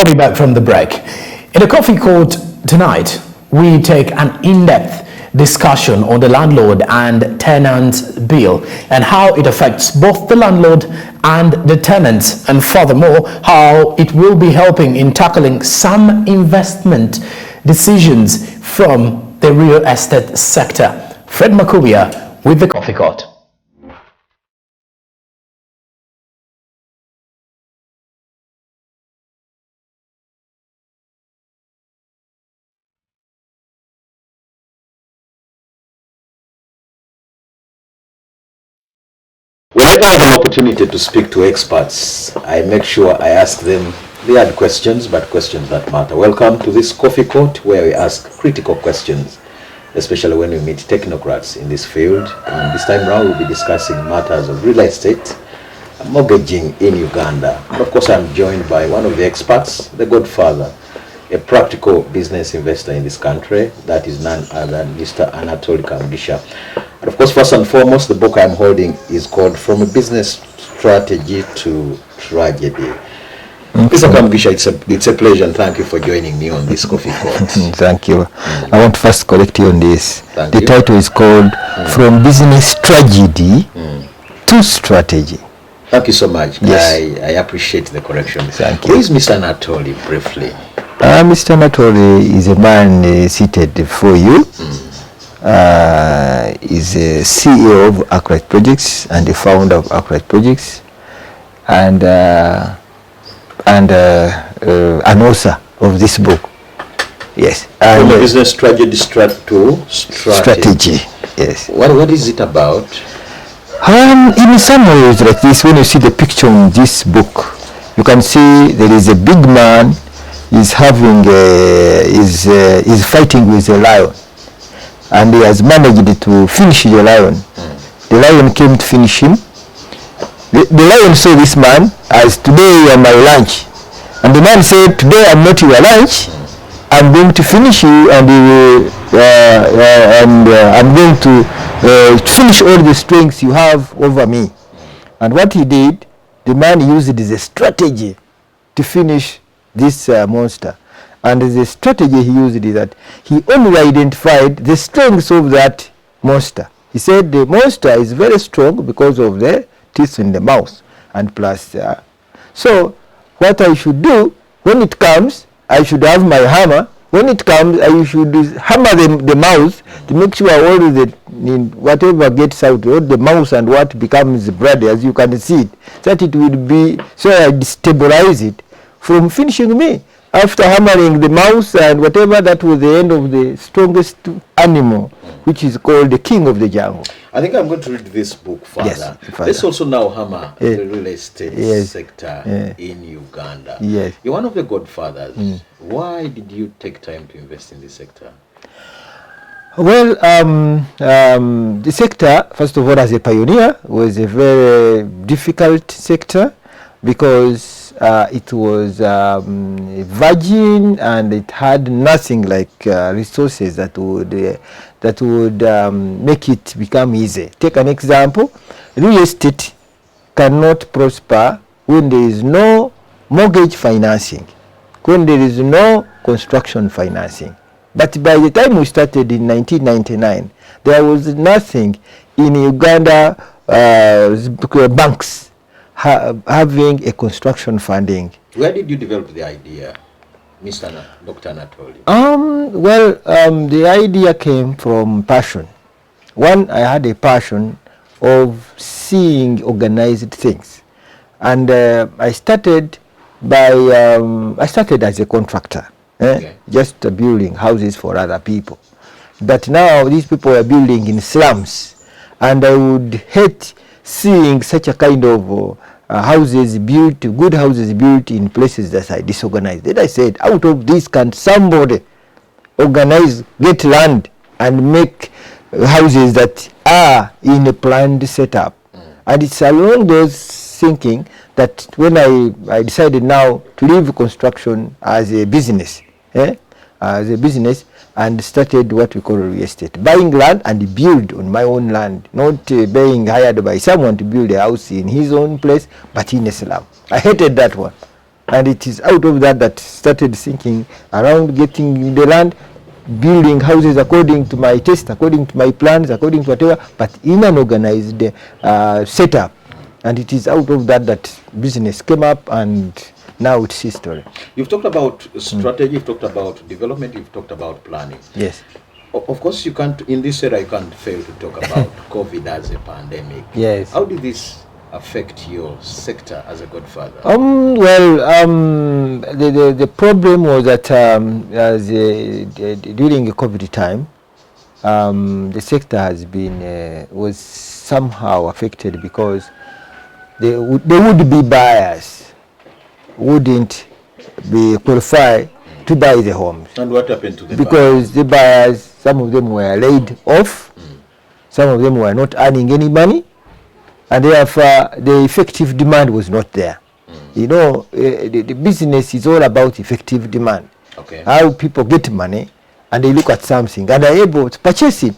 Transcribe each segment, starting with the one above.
Welcome back from the break. In the Coffee Court tonight, we take an in-depth discussion on the landlord and tenant bill and how it affects both the landlord and the tenants, and furthermore, how it will be helping in tackling some investment decisions from the real estate sector. Fred Makubia with the Coffee Court. Whenever I have an opportunity to speak to experts, I make sure I ask them the hard questions, but questions that matter. Welcome to this Coffee Court, where we ask critical questions, especially when we meet technocrats in this field. And this time round, we'll be discussing matters of real estate, mortgaging in Uganda. And of course, I'm joined by one of the experts, the godfather, a practical business investor in this country. That is none other than Mr. Untitled Chapter. And of course, first and foremost, the book I'm holding is called From a Business Strategy to Tragedy. Mr. Kamgisha, it's a pleasure, and thank you for joining me on this Coffee Court. Thank you. I want to first correct you on this. Thank the you. title is called From Business Tragedy to Strategy. Thank you so much. Yes. I appreciate the correction. Thank you. Who is Mr. Anatoly, briefly? Mr. Anatoly is a man seated before you. Is a CEO of Upright Projects and the founder of Upright Projects, and an author of this book. Yes. From a business strategy to strategy. Yes. What is it about? In some ways like this, when you see the picture in this book, you can see there is a big man is having is fighting with a lion, and he has managed to finish the lion. The lion came to finish him. The lion saw this man as, today you are my lunch, and the man said, today I'm not your lunch. I'm going to finish you, and I'm going to finish all the strengths you have over me. And what he did, the man used it as a strategy to finish this monster. And the strategy he used is that he only identified the strengths of that monster. He said the monster is very strong because of the teeth in the mouth, and plus so what I should do when it comes, I should have my hammer. When it comes, I should hammer the mouth to make sure all the whatever gets out, all the mouth and what becomes blood, as you can see it, that it will be, so I destabilize it from finishing me. After hammering the mouse and whatever, that was the end of the strongest animal, which is called the king of the jungle. I think I'm going to read this book further. Yes, further. Let's also now hammer the real estate sector in Uganda. Yes. You're one of the godfathers. Why did you take time to invest in this sector? Well, the sector, first of all, as a pioneer, was a very difficult sector because it was virgin, and it had nothing like resources that would make it become easy. Take an example: real estate cannot prosper when there is no mortgage financing, when there is no construction financing. But by the time we started in 1999, there was nothing in Uganda banks having a construction funding. Where did you develop the idea, Dr. Anatoly? The idea came from passion. One, I had a passion of seeing organized things, and I started as a contractor, just building houses for other people. But now these people are building in slums, and I would hate seeing such a kind of houses built, good houses built in places that are disorganized. Then I said, out of this, can somebody organize, get land, and make houses that are in a planned setup? And it's along those thinking that when I decided now to leave construction as a business, and started what we call real estate, buying land and build on my own land, not being hired by someone to build a house in his own place, but in a slum. I hated that one. And it is out of that started thinking around getting the land, building houses according to my taste, according to my plans, according to whatever, but in an organized setup. And it is out of that business came up, and now it's history. You've talked about strategy, you've talked about development, you've talked about planning. Yes. Of course, you can't, in this era, you can't fail to talk about COVID as a pandemic. Yes. How did this affect your sector as a godfather? The problem was that during the COVID time, the sector has been was somehow affected because there would be buyers wouldn't be qualified to buy the homes. And what happened to the because the buyers, some of them were laid off, some of them were not earning any money, and therefore the effective demand was not there. You know, the business is all about effective demand. Okay. How people get money and they look at something and are able to purchase it.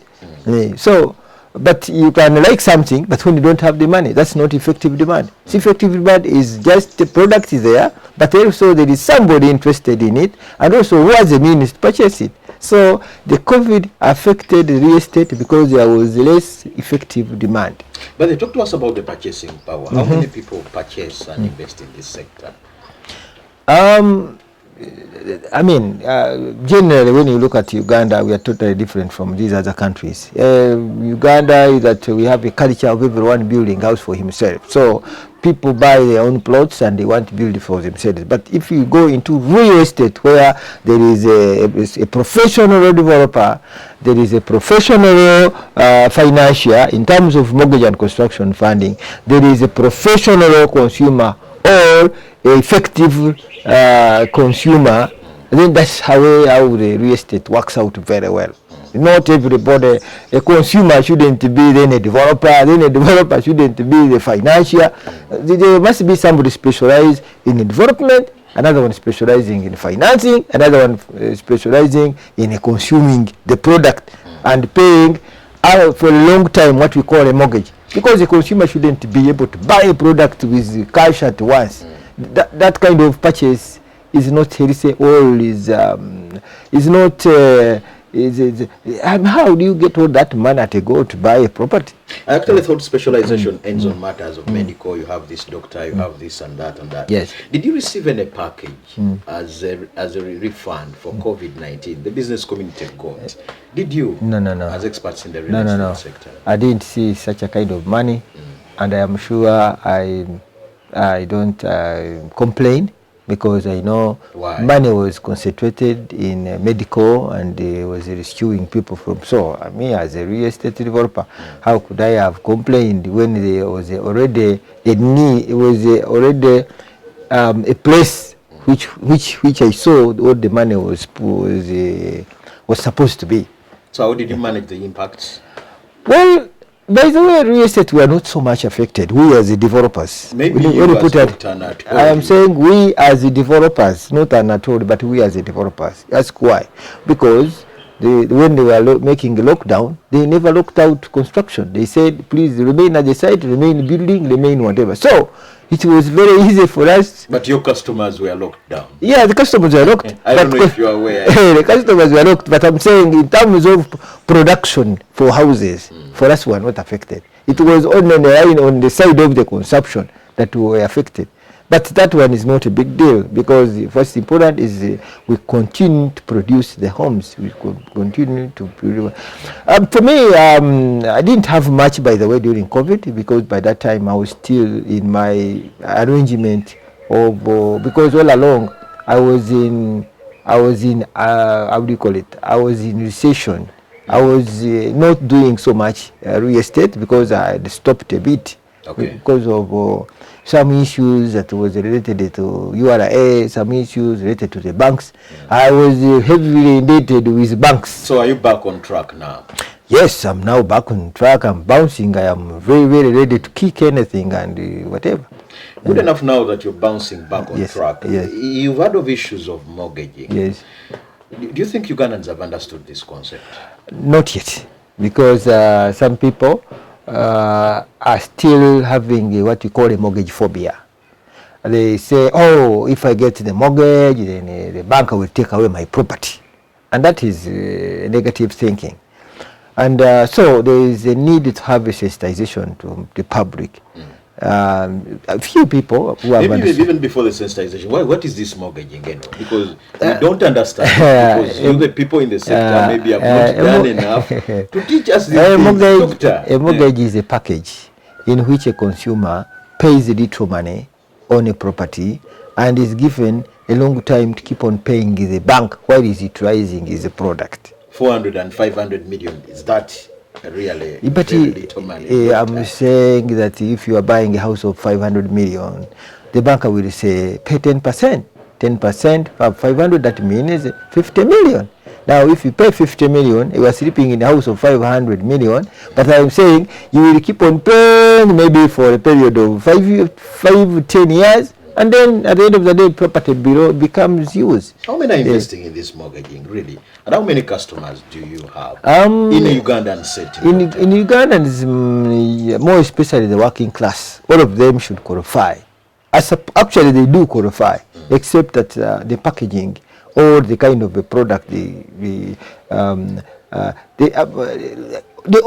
So, but you can like something, but when you don't have the money, that's not effective demand. So effective demand is just the product is there, but also there is somebody interested in it, and also who has the means to purchase it. So the COVID affected real estate because there was less effective demand. But they talk to us about the purchasing power. How many people purchase and invest in this sector? I mean, generally, when you look at Uganda, we are totally different from these other countries. Uganda is that we have a culture of everyone building house for himself. So people buy their own plots and they want to build it for themselves. But if you go into real estate where there is a professional developer, there is a professional financier in terms of mortgage and construction funding, there is a professional consumer or effective consumer, then that's how the real estate works out very well. Not everybody, a consumer shouldn't be then a developer, then a developer shouldn't be the financier. There must be somebody specialized in development, another one specializing in financing, another one specializing in consuming the product and paying for a long time what we call a mortgage. Because the consumer shouldn't be able to buy a product with cash at once. That kind of purchase is not healthy or is not. How do you get all that money to go to buy a property? I actually thought specialization ends on matters of medical. You have this doctor, you have this and that and that. Yes. Did you receive any package as a refund for COVID-19? The business community got. Did you? No. As experts in the real estate sector. I didn't see such a kind of money, and I am sure I don't complain, because I know money was concentrated in medical and was rescuing people from. So me as a real estate developer, how could I have complained when there was already a need? It was already a place which I saw all the money was supposed to be. So how did you manage the impacts? Well, by the way, real estate, we are not so much affected. We as the developers. Maybe you as Dr. Anatoli. I am saying we as the developers, not Anatoli, but we as the developers. Ask why. Because when they were making a lockdown, they never locked out construction. They said, please remain at the site, remain building, remain whatever. So it was very easy for us. But your customers were locked down. Yeah, the customers were locked. I don't know if you are aware. The customers were locked, but I'm saying in terms of production for houses, for us we were not affected. It was only on the side of the consumption that we were affected. But that one is not a big deal, because what's important is we continue to produce the homes. We continue to produce. For me, I didn't have much, by the way, during COVID, because by that time I was still in my arrangement of because all along I was in how do you call it? I was in recession. I was not doing so much real estate because I had stopped a bit because of some issues that was related to URA, some issues related to the banks. I was heavily indebted with banks. So are you back on track now? Yes, I'm now back on track. I'm bouncing. I am very, very ready to kick anything and whatever. Good enough now that you're bouncing back on track. Yes. You've heard of issues of mortgaging. Yes. Do you think Ugandans have understood this concept? Not yet, because some people are still having what we call a mortgage phobia. they say, oh, if I get the mortgage, then the banker will take away my property. And that is negative thinking. And so there is a need to have a sensitization to the public. A few people who have maybe even before the sensitization, what is this mortgaging again? Because we don't understand because you the people in the sector maybe have not done enough to teach us this mortgage. A mortgage is a package in which a consumer pays little money on a property and is given a long time to keep on paying the bank while he's utilizing his product. 400 and 500 million, is that really but very little money? I'm saying that if you are buying a house of 500 million, the banker will say pay 10%. 10% of 500, that means 50 million. Now, if you pay 50 million, you are sleeping in a house of 500 million, but I'm saying you will keep on paying maybe for a period of 10 years, and then at the end of the day, property below becomes yours. How many are investing in this mortgaging, really? And how many customers do you have in a Ugandan setting? In Uganda, more especially the working class, all of them should qualify. Actually, they do qualify, except that the packaging or the kind of a product, they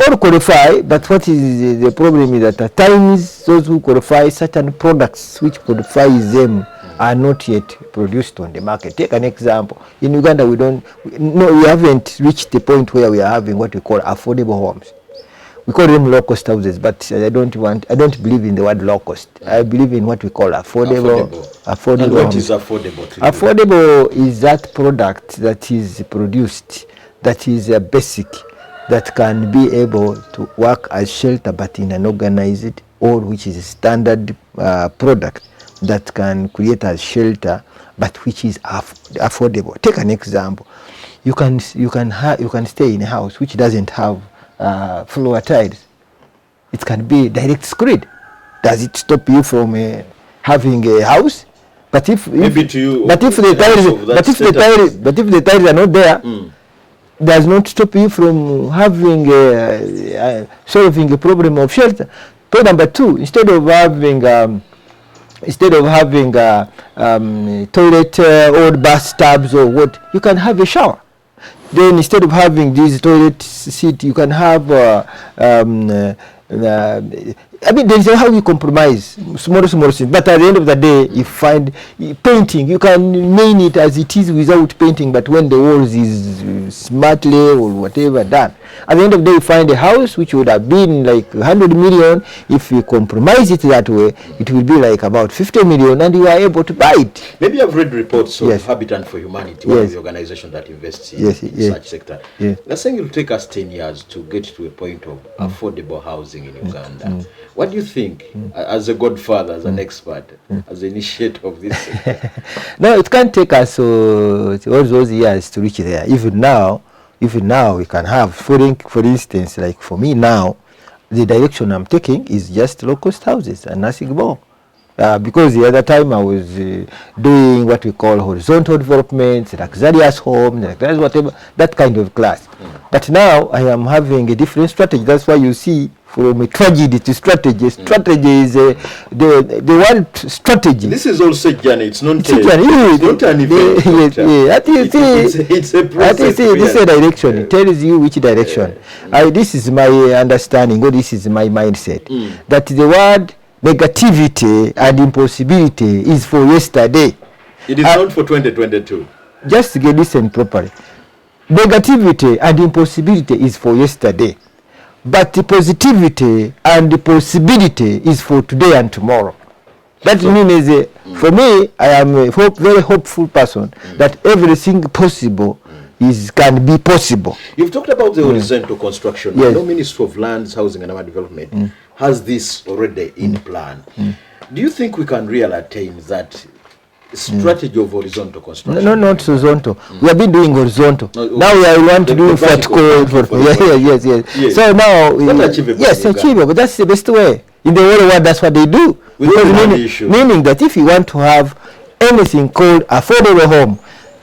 all qualify, but what is the problem is that at times those who qualify certain products which qualify them are not yet produced on the market. Take an example. In Uganda, we haven't reached the point where we are having what we call affordable homes. We call them low cost houses, but I don't believe in the word low cost. I believe in what we call affordable And what homes. is affordable to you? Affordable is that product that is produced, that is basic, that can be able to work as shelter but in an organized, or which is a standard product that can create as shelter but which is affordable. Take an example. You can stay in a house which doesn't have floor tiles. It can be direct screed. Does it stop you from having a house? But if the tiles are not there, does not stop you from having solving a problem of shelter. Point number two: instead of having toilet or bathtubs or what, you can have a shower. Then instead of having these toilet seat, you can have there's how you compromise small things. But at the end of the day, you find painting, you can main it as it is without painting, but when the walls is smartly or whatever done, at the end of the day, you find a house which would have been like 100 million. If you compromise it that way, it will be like about 50 million, and you are able to buy it. Maybe I've read reports of Habitat for Humanity, one of the organizations that invests in such sector. They're saying it will take us 10 years to get to a point of affordable housing in Uganda. What do you think, as a godfather, as an expert, as an initiator of this sector? No, it can't take us all those years to reach there. Even now, we can have, for instance, like for me now, the direction I'm taking is just low-cost houses and nothing more. Because the other time I was doing what we call horizontal developments, luxurious homes, luxurious whatever, that kind of class. But now I am having a different strategy. That's why you see from a tragedy to strategy. Strategy is the word strategy. This is also journey. It's not an event. It's a process. This is a direction. It tells you which direction. This is my understanding, or this is my mindset. That the word negativity and impossibility is for yesterday. It is not for 2022. Just listen properly. Negativity and impossibility is for yesterday. But the positivity and the possibility is for today and tomorrow. That means, for me, I am a very hopeful person that everything possible can be possible. You've talked about the horizontal construction. Yes. The Ministry of Lands, Housing and Urban Development has this already in plan. Do you think we can really attain that strategy of horizontal construction? No, not horizontal. We have been doing horizontal. Now we want to do vertical. Yes. So now, it's achievable. That's the best way. In the whole world, that's what they do. Meaning that if you want to have anything called affordable home,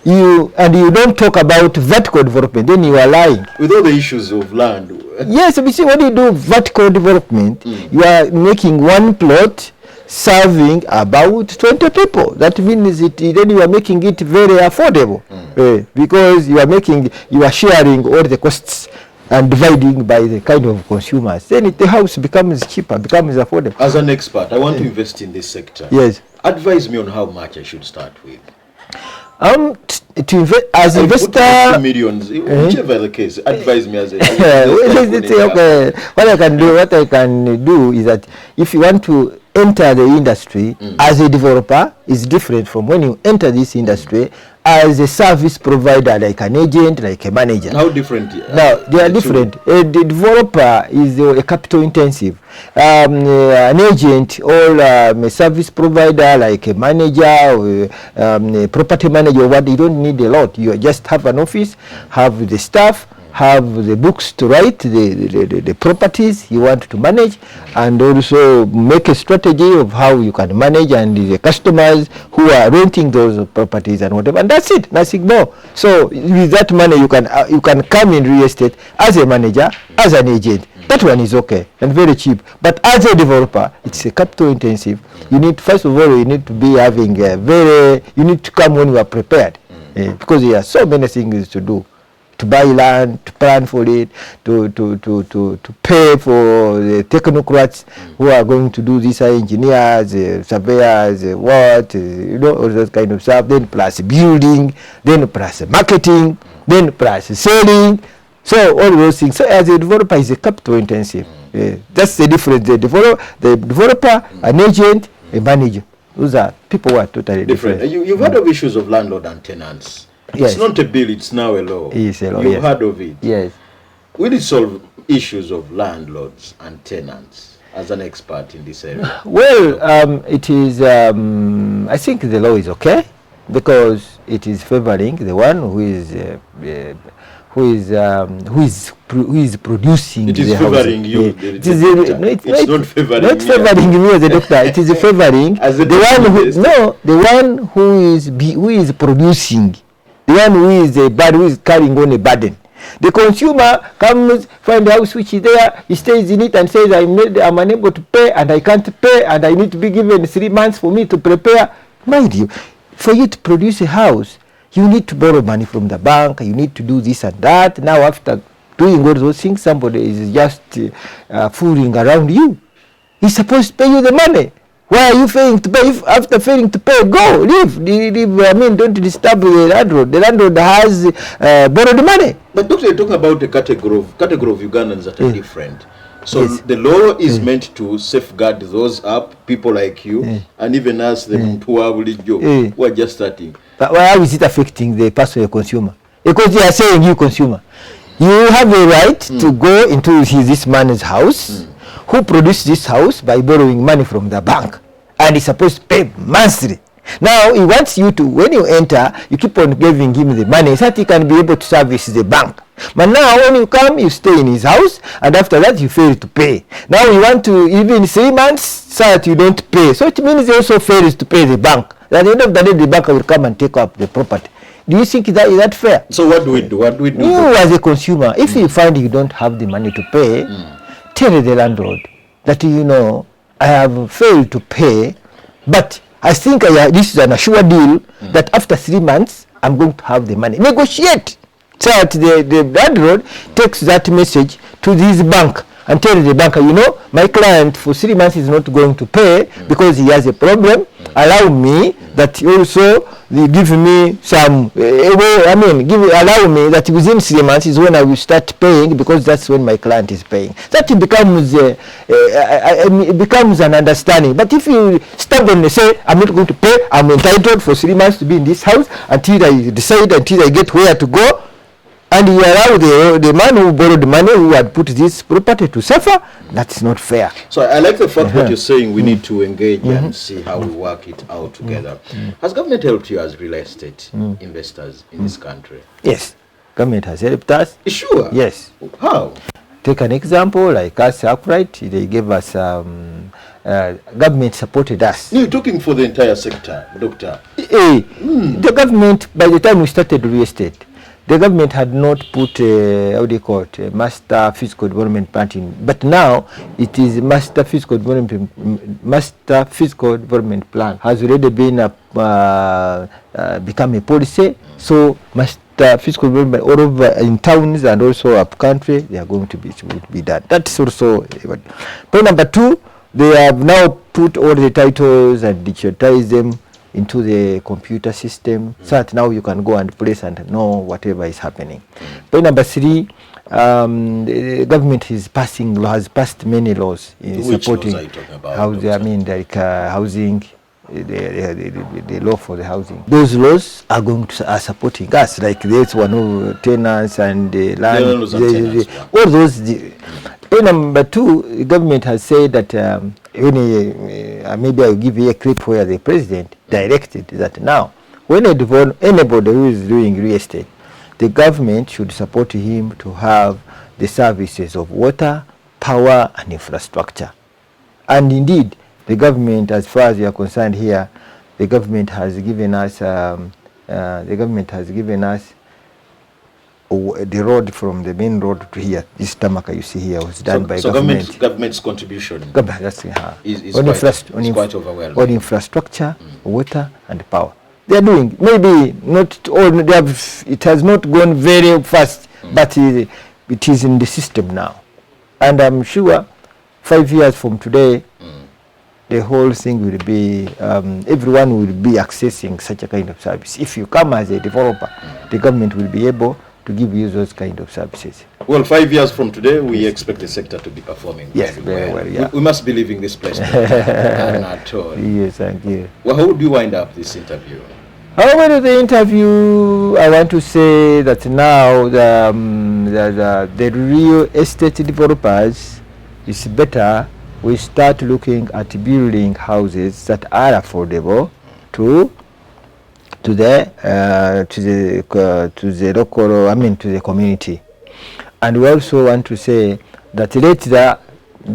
you don't talk about vertical development, then you are lying. With all the issues of land. Yes, but see, when you do vertical development, you are making one plot serving about 20 people. That means then you are making it very affordable because you are sharing all the costs and dividing by the kind of consumers. Then the house becomes cheaper, becomes affordable. As an expert, I want to invest in this sector. Yes. Advise me on how much I should start with. To invest as investor, millions, whichever the case. Advise me as a what I can do is that if you want to enter the industry as a developer, is different from when you enter this industry as a service provider, like an agent, like a manager. How different? Now they are different. The developer is a capital intensive. An agent or a service provider, like a manager or a property manager, what you don't need a lot. You just have an office, have the staff, have the books to write, the properties you want to manage, and also make a strategy of how you can manage and the customers who are renting those properties and whatever, and that's it, nothing more. So with that money you can come in real estate as a manager, as an agent. That one is okay and very cheap. But as a developer, it's a capital intensive. You need, first of all, you need to be having you need to come when you are prepared, because there are so many things to do. To buy land, to plan for it, to pay for the technocrats who are going to do this, engineers, surveyors, all that kind of stuff. Then plus building, then plus marketing, then plus selling. So all those things. So as a developer, is a capital intensive. That's the difference. The developer, an agent, a manager. Those are people who are totally different. You've heard of issues of landlord and tenants. Yes. It's not a bill, it's now a law. It's a law. You've heard of it. Yes. Will it solve issues of landlords and tenants as an expert in this area? Well, it is, I think the law is okay because it is favoring the one who is producing. It is the favoring housing. you. It's not favoring not favoring me as a doctor. It is favoring as a the one who is producing, the one who is carrying on a burden. The consumer comes, find a house which is there, he stays in it and says, I'm unable to pay and I can't pay and I need to be given 3 months for me to prepare. Mind you, for you to produce a house, you need to borrow money from the bank, you need to do this and that. Now after doing all those things, somebody is just fooling around you. He's supposed to pay you the money. Why are you failing to pay? If after failing to pay, go, leave. I mean, don't disturb the landlord. The landlord has borrowed money. But doctor, you're talking about a category of Ugandans that are different. So yes. The law is meant to safeguard those people like you, and even us, the who are just starting. But why is it affecting the personal consumer? Because they are saying, you consumer, you have a right to go into this man's house, who produced this house by borrowing money from the bank, and is supposed to pay monthly. Now he wants you to, when you enter, you keep on giving him the money so that he can be able to service the bank. But now when you come, you stay in his house, and after that you fail to pay. Now you want to, even 3 months, so that you don't pay. So it means he also fails to pay the bank. At the end of the day, the bank will come and take up the property. Do you think that is that fair? So what do we do? What do we do? You as a consumer, if you find you don't have the money to pay, tell the landlord that, I have failed to pay, but I think this is an assured deal that after 3 months, I'm going to have the money. Negotiate. So that the landlord takes that message to this bank and tell the banker, my client for 3 months is not going to pay because he has a problem. Allow me that also they give me some, allow me that within 3 months is when I will start paying, because that's when my client is paying. That becomes an understanding. But if you stubbornly say, I'm not going to pay, I'm entitled for 3 months to be in this house until I decide, until I get where to go, and you allow the man who borrowed the money, who had put this property to suffer, that's not fair. So I like the fact that you're saying we need to engage and see how we work it out together. Has government helped you as real estate investors in this country? Yes, government has helped us. Sure? Yes. How? Take an example, like us, Upright, they gave us, government supported us. You're talking for the entire sector, doctor. The government, by the time we started real estate, the government had not put a master physical development plan in, but now it is master physical development plan has already been become a policy. So master physical development all over in towns and also up country, they are going to be done. That's also point number 2. They have now put all the titles and digitize them into the computer system, so that now you can go and place and know whatever is happening. Point number 3, the government has passed many laws in supporting housing. I mean, like housing, the law for the housing. Those laws are are supporting us. Like this one, tenants and land. All those. Point number 2, the government has said that maybe I'll give you a clip where the president directed that now, when anybody who is doing real estate, the government should support him to have the services of water, power, and infrastructure. And indeed, the government, as far as you are concerned here, the government has given us the road from the main road to here. This tarmac you see here was done by government. So government's contribution is quite overwhelming. On infrastructure, water, and power. They are doing, maybe not all, it has not gone very fast, but it is in the system now. And I'm sure 5 years from today, the whole thing will be, everyone will be accessing such a kind of service. If you come as a developer, the government will be able to give you those kind of services. Well, 5 years from today, we expect the sector to be performing very well. Yeah. We must be leaving this place. Not all. Yes, thank you. Well, how would you wind up this interview? How about the interview? I want to say that now the real estate developers, is better we start looking at building houses that are affordable to the local, to the community. And we also want to say that let the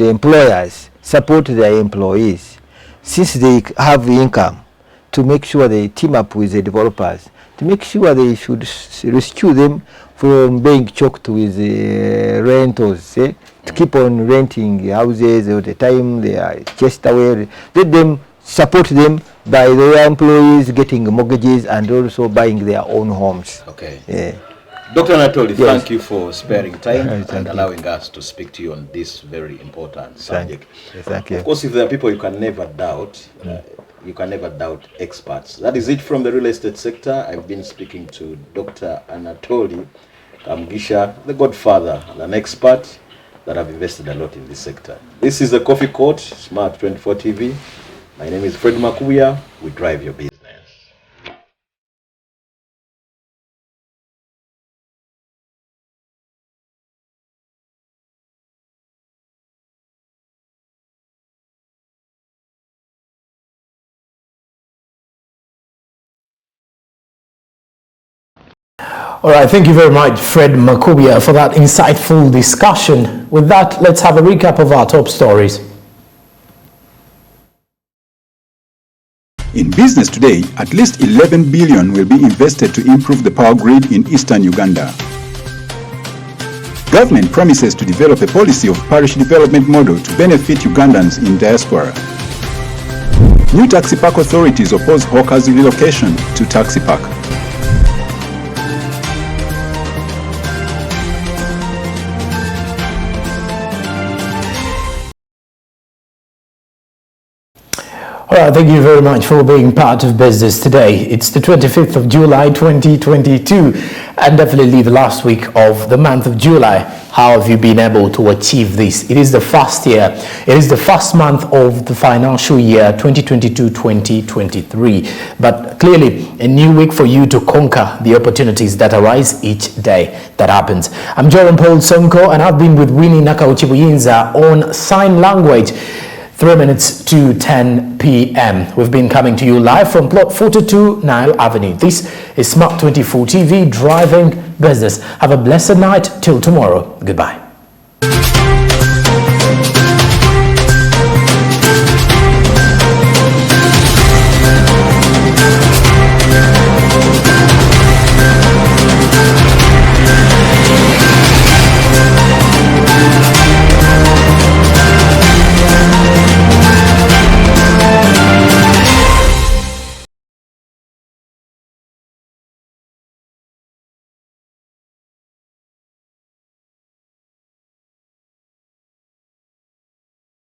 employers support their employees, since they have income, to make sure they team up with the developers, to make sure they should rescue them from being choked with rentals, to keep on renting houses all the time. They are chased away. Let them support them by their employees getting mortgages and also buying their own homes. Okay. Yeah. Dr. Anatoli, thank you for sparing time and allowing us to speak to you on this very important subject. Thank you. Of course, if there are people you can never doubt, experts. That is it from the real estate sector. I've been speaking to Dr. Anatoli Kamgisha, the godfather and an expert that have invested a lot in this sector. This is the Coffee Court, Smart 24 TV. My name is Fred Makuya. We drive your business. All right, thank you very much, Fred Makubia, for that insightful discussion. With that, let's have a recap of our top stories. In business today, at least 11 billion will be invested to improve the power grid in eastern Uganda. Government promises to develop a policy of parish development model to benefit Ugandans in diaspora. New taxi park authorities oppose hawkers' relocation to taxi park. All right, thank you very much for being part of business today. It's the 25th of July 2022 and definitely the last week of the month of July. How have you been able to achieve this? It is the first year. It is the first month of the financial year 2022-2023. But clearly a new week for you to conquer the opportunities that arise each day that happens. I'm Jerome Paul Sonko and I've been with Winnie Nakauchibuyinza on sign language. 3 minutes to 10 p.m. We've been coming to you live from plot 42 Nile Avenue. This is Smart 24 TV, driving business. Have a blessed night till tomorrow. Goodbye.